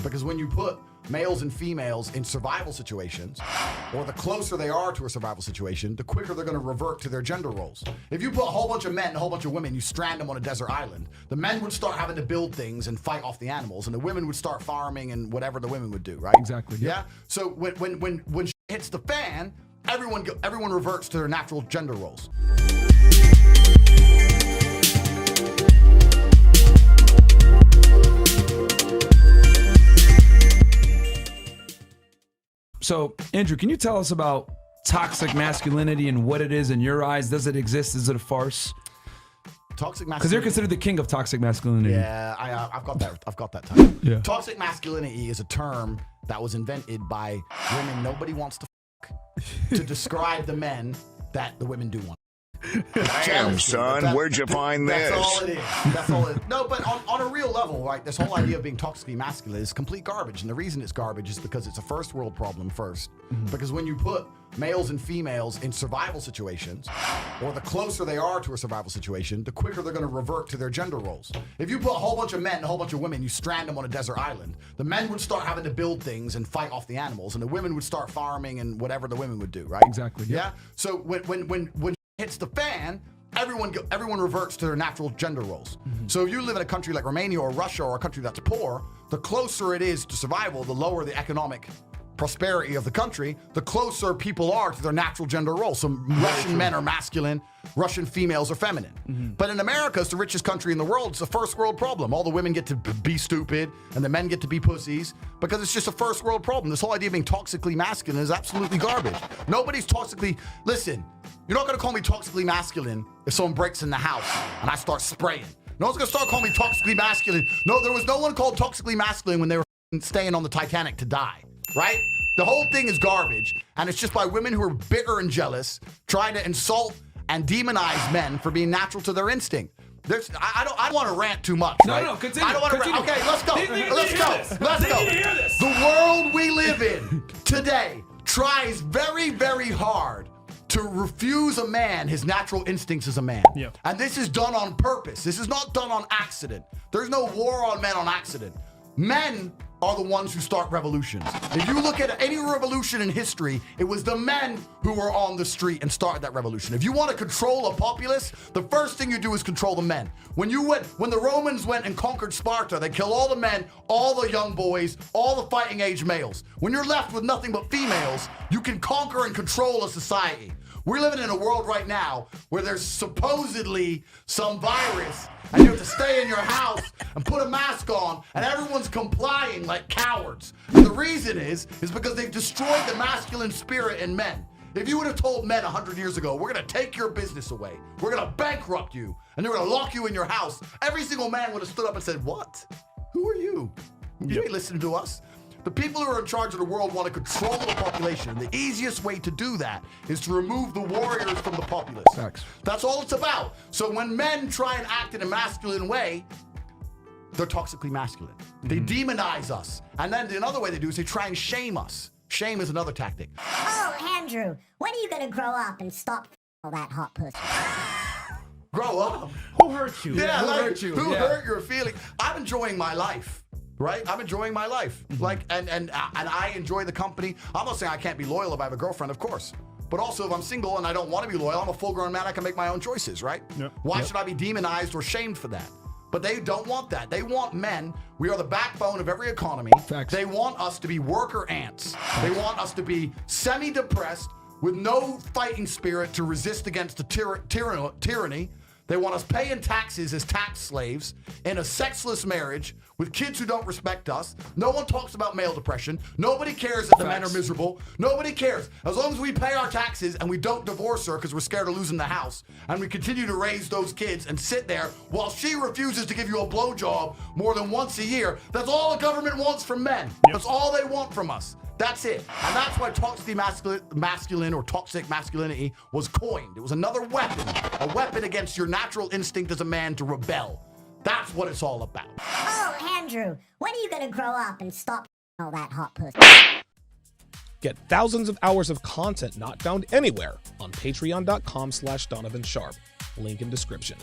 Because when you put males and females in survival situations, or the closer they are to a survival situation, the quicker they're going to revert to their gender roles. If you put a whole bunch of men and a whole bunch of women, you strand them on a desert island, the men would start having to build things and fight off the animals, and the women would start farming and whatever the women would do, right? Exactly. Yeah. So when shit hits the fan, everyone reverts to their natural gender roles. So, Andrew, can you tell us about toxic masculinity and what it is in your eyes? Does it exist? Is it a farce? Toxic masculinity. Because you're considered the king of toxic masculinity. Yeah, I've got that title. Yeah. Toxic masculinity is a term that was invented by women nobody wants to to describe the men that the women do want. Damn, son, where'd you find this? That's all it is. That's all it is. No, but on a real level, right, this whole idea of being toxically masculine is complete garbage. And the reason it's garbage is because it's a first world problem first. Because when you put males and females in survival situations, or the closer they are to a survival situation, the quicker they're going to revert to their gender roles. If you put a whole bunch of men and a whole bunch of women, you strand them on a desert island, the men would start having to build things and fight off the animals, and the women would start farming and whatever the women would do, right? Exactly. Yeah. So when hits the fan, everyone reverts to their natural gender roles. So if you live in a country like Romania or Russia or a country that's poor, the closer it is to survival, the lower the economic prosperity of the country, the closer people are to their natural gender role. So Russian men are masculine, Russian females are feminine. But in America, it's the richest country in the world. It's a first world problem. All the women get to be stupid and the men get to be pussies because it's just a first world problem. This whole idea of being toxically masculine is absolutely garbage. Nobody's toxically, listen, you're not gonna call me toxically masculine if someone breaks in the house and I start spraying. No one's gonna start calling me toxically masculine. No, there was no one called toxically masculine when they were staying on the Titanic to die, right? The whole thing is garbage, and it's just by women who are bitter and jealous, trying to insult and demonize men for being natural to their instinct. I don't want to rant too much. No, right? no, continue. I don't want to rant. Okay, let's go. Let's go. The world we live in today tries very, very hard to refuse a man his natural instincts as a man. Yep. And this is done on purpose. This is not done on accident. There's no war on men on accident. Men are the ones who start revolutions. If you look at any revolution in history, it was the men who were on the street and started that revolution. If you want to control a populace, the first thing you do is control the men. When the Romans went and conquered Sparta, they killed all the men, all the young boys, all the fighting age males. When you're left with nothing but females, you can conquer and control a society. We're living in a world right now where there's supposedly some virus and you have to stay in your house and put a mask on and everyone's complying like cowards. And the reason is because they've destroyed the masculine spirit in men. If you would have told men 100 years ago, we're gonna take your business away, we're gonna bankrupt you, and they're gonna lock you in your house, every single man would have stood up and said, what? Who are you? You ain't listening to us. The people who are in charge of the world want to control the population. The easiest way to do that is to remove the warriors from the populace. Facts. That's all it's about. So when men try and act in a masculine way, they're toxically masculine. They demonize us. And then another way they do is they try and shame us. Shame is another tactic. Oh, Andrew, when are you gonna grow up and stop all that hot pussy? Grow up. Who hurt you? Yeah, who like, hurt you? Who Yeah. hurt your feelings? I'm enjoying my life. Right? I'm enjoying my life. Like, and I enjoy the company. I'm not saying I can't be loyal if I have a girlfriend, of course. But also, if I'm single and I don't want to be loyal, I'm a full-grown man. I can make my own choices, right? Yep. Why should I be demonized or shamed for that? But they don't want that. They want men. We are the backbone of every economy. Facts. They want us to be worker ants. They want us to be semi-depressed with no fighting spirit to resist against the tyranny. They want us paying taxes as tax slaves in a sexless marriage with kids who don't respect us. No one talks about male depression. Nobody cares that the men are miserable. Nobody cares. As long as we pay our taxes and we don't divorce her because we're scared of losing the house, and we continue to raise those kids and sit there while she refuses to give you a blowjob more than once a year, that's all the government wants from men. That's all they want from us. That's it. And that's why toxically masculine or toxic masculinity was coined. It was another weapon, a weapon against your natural instinct as a man to rebel. That's what it's all about. Oh, Andrew, when are you gonna grow up and stop all that hot pussy? Get thousands of hours of content not found anywhere on patreon.com/Donovan Sharp. Link in description.